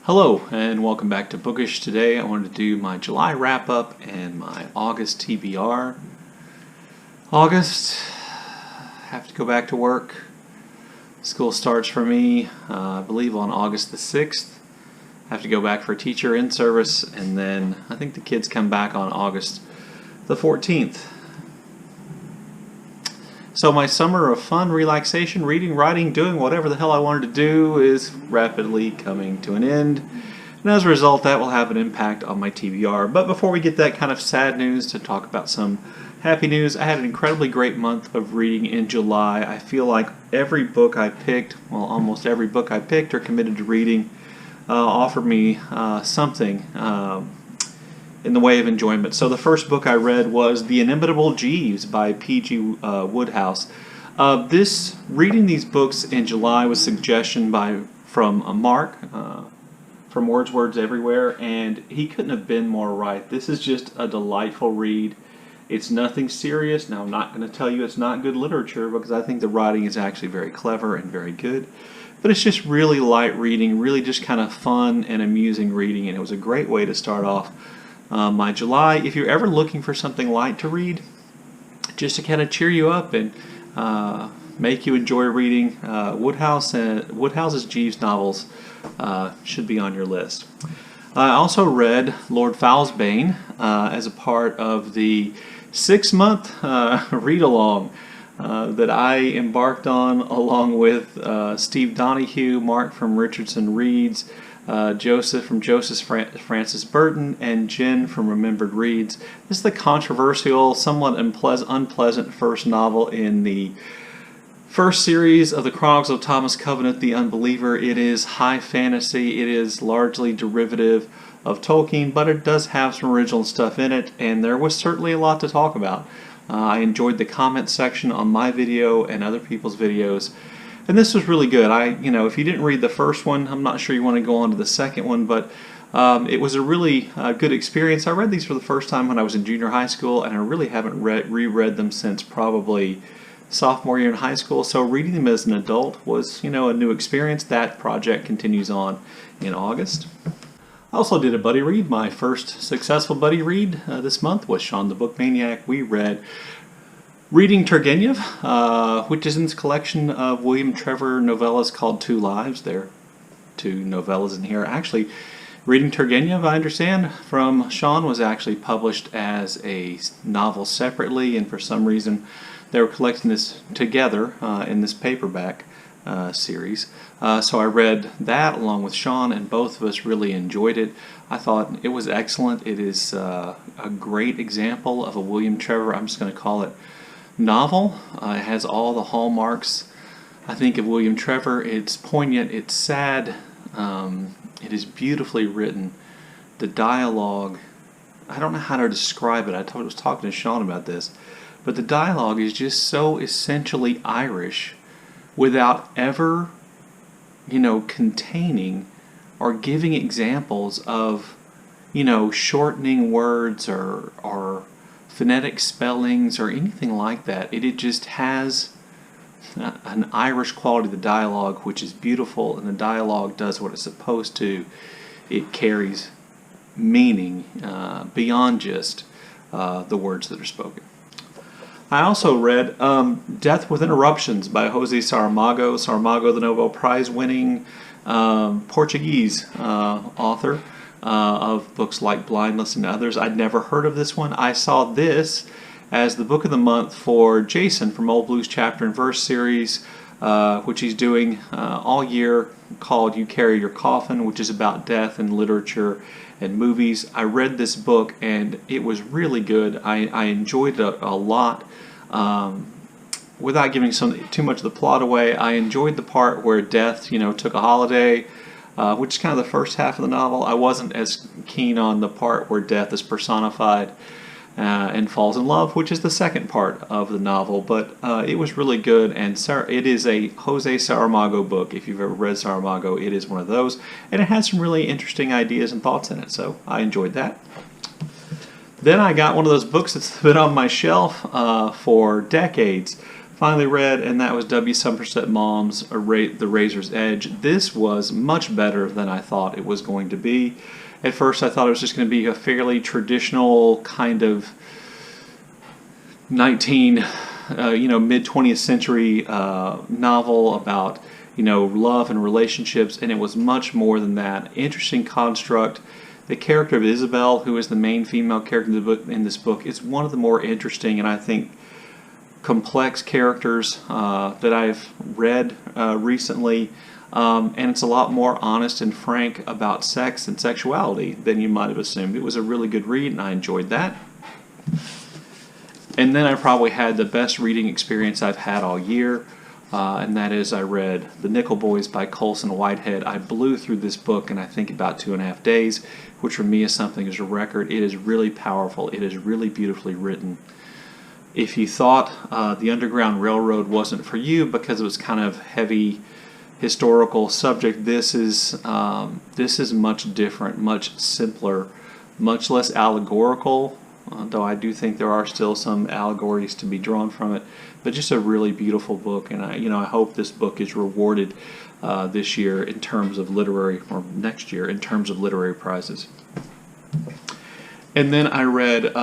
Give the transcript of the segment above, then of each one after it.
Hello and welcome back to Bookish. Today I wanted to do my July wrap-up and my August TBR. August, have to go back to work. School starts for me, I believe on August the 6th. I have to go back for teacher in service, and then I think the kids come back on August the 14th. So my summer of fun, relaxation, reading, writing, doing whatever the hell I wanted to do is rapidly coming to an end. And as a result, that will have an impact on my TBR. But before we get that kind of sad news, to talk about some happy news, I had an incredibly great month of reading in July. I feel like every book I picked, well, almost every book I picked or committed to reading, offered me something in the way of enjoyment. So the first book I read was The Inimitable Jeeves by P.G. Wodehouse. Reading these books in July was suggestion from Mark from Words Everywhere, and he couldn't have been more right. This is just a delightful read. It's nothing serious. Now, I'm not going to tell you it's not good literature, because I think the writing is actually very clever and very good. But it's just really light reading, really just kind of fun and amusing reading, and it was a great way to start off my July. If you're ever looking for something light to read, just to kind of cheer you up and make you enjoy reading, Wodehouse's Jeeves novels should be on your list. I also read Lord Fowlsbane as a part of the 6-month read-along that I embarked on along with Steve Donahue, Mark from Richardson Reads, Joseph from Francis Burton, and Jen from Remembered Reads. This is the controversial, somewhat unpleasant first novel in the first series of the Chronicles of Thomas Covenant, the Unbeliever. It is high fantasy. It is largely derivative of Tolkien, but it does have some original stuff in it, and there was certainly a lot to talk about. I enjoyed the comment section on my video and other people's videos. And this was really good. If you didn't read the first one, I'm not sure you want to go on to the second one, but it was a really good experience. I read these for the first time when I was in junior high school, and I really haven't reread them since probably sophomore year in high school. So reading them as an adult was, a new experience. That project continues on in August. I also did a buddy read. My first successful buddy read this month was Sean the Book Maniac. We read Reading Turgenev, which is in this collection of William Trevor novellas called Two Lives. There are two novellas in here. Actually, Reading Turgenev, I understand, from Sean was actually published as a novel separately, and for some reason they were collecting this together in this paperback series. So I read that along with Sean, and both of us really enjoyed it. I thought it was excellent. It is a great example of a William Trevor, I'm just going to call it, novel. It has all the hallmarks, I think, of William Trevor. It's poignant, it's sad, it is beautifully written. The dialogue, I don't know how to describe it. I was talking to Sean about this, but the dialogue is just so essentially Irish without ever, containing or giving examples of, shortening words or phonetic spellings or anything like that. It just has an Irish quality to the dialogue, which is beautiful, and the dialogue does what it's supposed to. It carries meaning beyond just the words that are spoken. I also read Death with Interruptions by José Saramago. Saramago, the Nobel Prize winning Portuguese author of books like Blindness and others. I'd never heard of this one. I saw this as the book of the month for Jason from Old Blues Chapter and Verse series, which he's doing all year, called You Carry Your Coffin, which is about death and literature and movies. I read this book, and it was really good. I enjoyed it a lot. Without giving too much of the plot away, I enjoyed the part where death, took a holiday, which is kind of the first half of the novel. I wasn't as keen on the part where death is personified and falls in love, which is the second part of the novel. But it was really good, and it is a José Saramago book. If you've ever read Saramago, it is one of those, and it has some really interesting ideas and thoughts in it, so I enjoyed that. Then I got one of those books that's been on my shelf for decades, finally read, and that was W. Somerset Maugham's The Razor's Edge. This was much better than I thought it was going to be. At first I thought it was just going to be a fairly traditional kind of mid-20th century novel about love and relationships, and it was much more than that. Interesting construct. The character of Isabel, who is the main female character in this book, is one of the more interesting and I think complex characters that I've read recently. And it's a lot more honest and frank about sex and sexuality than you might have assumed. It was a really good read, and I enjoyed that. And then I probably had the best reading experience I've had all year, and that is I read The Nickel Boys by Colson Whitehead. I blew through this book in I think about 2.5 days, which for me is something as a record. It is really powerful. It is really beautifully written. If you thought The Underground Railroad wasn't for you because it was kind of heavy historical subject, this is much different, much simpler, much less allegorical, though I do think there are still some allegories to be drawn from it, but just a really beautiful book. And I hope this book is rewarded this year in terms of next year in terms of literary prizes. And then I read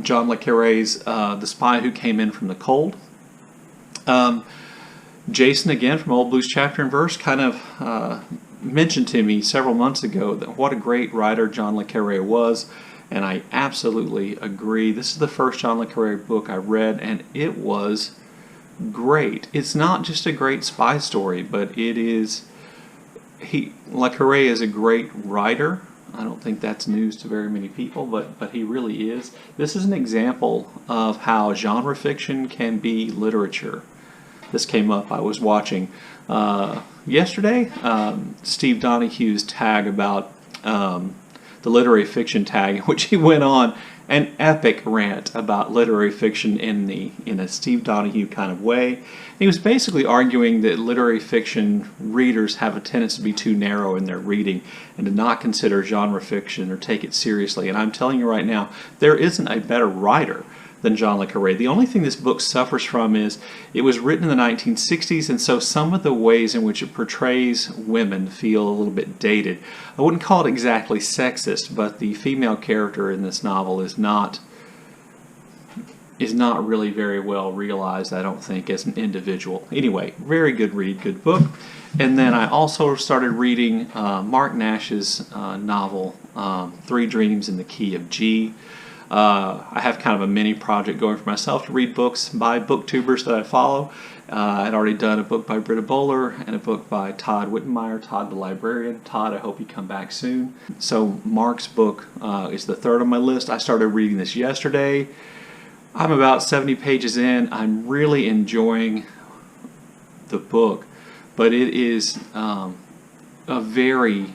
John le Carré's The Spy Who Came In From the Cold. Jason, again, from Old Blues Chapter and Verse, kind of mentioned to me several months ago that what a great writer John le Carré was, and I absolutely agree. This is the first John le Carré book I read, and it was great. It's not just a great spy story, but it is... Le Carré is a great writer. I don't think that's news to very many people, but he really is. This is an example of how genre fiction can be literature. This came up. I was watching yesterday Steve Donohue's tag about the literary fiction tag, in which he went on an epic rant about literary fiction in a Steve Donohue kind of way. He was basically arguing that literary fiction readers have a tendency to be too narrow in their reading and to not consider genre fiction or take it seriously. And I'm telling you right now, there isn't a better writer than John le Carré. The only thing this book suffers from is it was written in the 1960s, and so some of the ways in which it portrays women feel a little bit dated. I wouldn't call it exactly sexist, but the female character in this novel is not really very well realized, I don't think, as an individual. Anyway, very good read, good book. And then I also started reading Mark Nash's novel, Three Dreams in the Key of G. I have kind of a mini project going for myself to read books by booktubers that I follow. I'd already done a book by Britta Bowler and a book by Todd Wittenmeyer, Todd the Librarian. Todd, I hope you come back soon. So Mark's book is the third on my list. I started reading this yesterday. I'm about 70 pages in. I'm really enjoying the book, but it is a very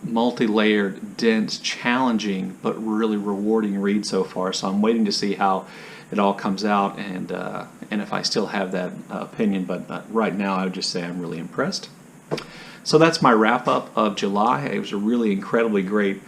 multi-layered, dense, challenging, but really rewarding read so far. So I'm waiting to see how it all comes out and if I still have that opinion. But right now, I would just say I'm really impressed. So that's my wrap-up of July. It was a really incredibly great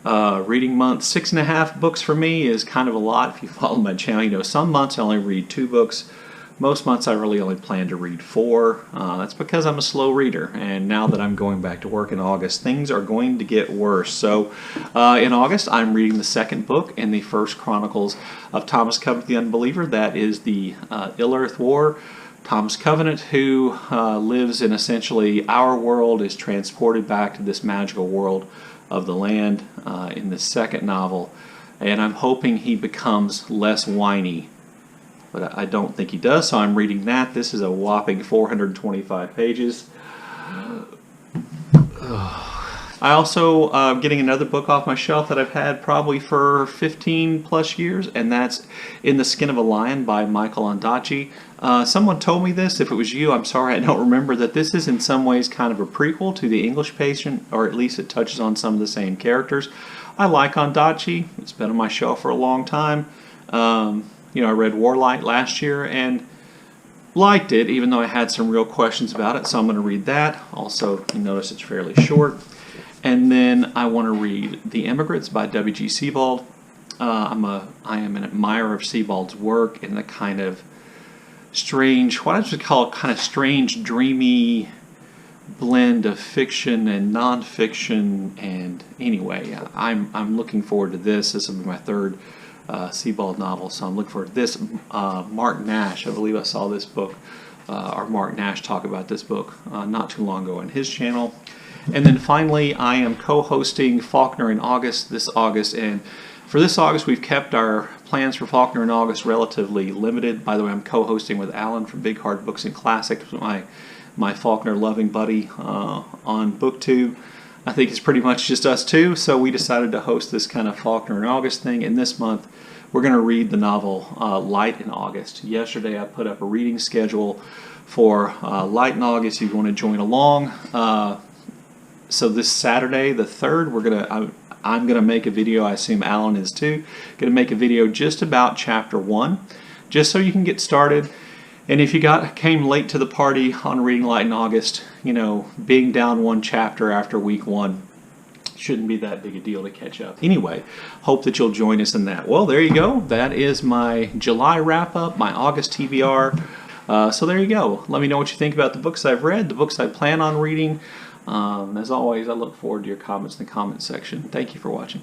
reading month. 6.5 books for me is kind of a lot if you follow my channel. Some months I only read 2 books. Most months I really only plan to read 4. That's because I'm a slow reader, and now that I'm going back to work in August, things are going to get worse. So in August, I'm reading the second book in the First Chronicles of Thomas Covenant the Unbeliever. That is the Ill-Earth War. Thomas Covenant, who lives in essentially our world, is transported back to this magical world of the land in the second novel, and I'm hoping he becomes less whiny. But I don't think he does, so I'm reading that. This is a whopping 425 pages. I also am getting another book off my shelf that I've had probably for 15 plus years, and that's In the Skin of a Lion by Michael Ondaatje. Someone told me this. If it was you, I'm sorry I don't remember, that this is in some ways kind of a prequel to The English Patient, or at least it touches on some of the same characters. I like Ondaatje. It's been on my shelf for a long time. I read Warlight last year and liked it, even though I had some real questions about it, so I'm going to read that. Also, you notice it's fairly short. And then I want to read The Immigrants by W.G. Sebald. I am an admirer of Sebald's work and the kind of strange, what I would call kind of strange, dreamy blend of fiction and nonfiction. And anyway, I'm looking forward to this. This will be my third Sebald novel, so I'm looking forward to this. Mark Nash, I believe I saw this book, or Mark Nash talk about this book not too long ago on his channel. And then finally, I am co-hosting Faulkner in August, this August, and for this August, we've kept our plans for Faulkner in August relatively limited. By the way, I'm co-hosting with Alan from Big Hard Books and Classics, my Faulkner loving buddy on BookTube. I think it's pretty much just us two, so we decided to host this kind of Faulkner in August thing. And this month, we're going to read the novel Light in August. Yesterday, I put up a reading schedule for Light in August. If you want to join along, so this Saturday, the 3rd, I'm going to make a video. I assume Alan is too. Going to make a video just about Chapter 1, just so you can get started. And if you came late to the party on reading Light in August, you know, being down one chapter after week 1 shouldn't be that big a deal to catch up. Anyway, hope that you'll join us in that. Well, there you go. That is my July wrap-up, my August TBR. So there you go. Let me know what you think about the books I've read, the books I plan on reading. As always, I look forward to your comments in the comment section. Thank you for watching.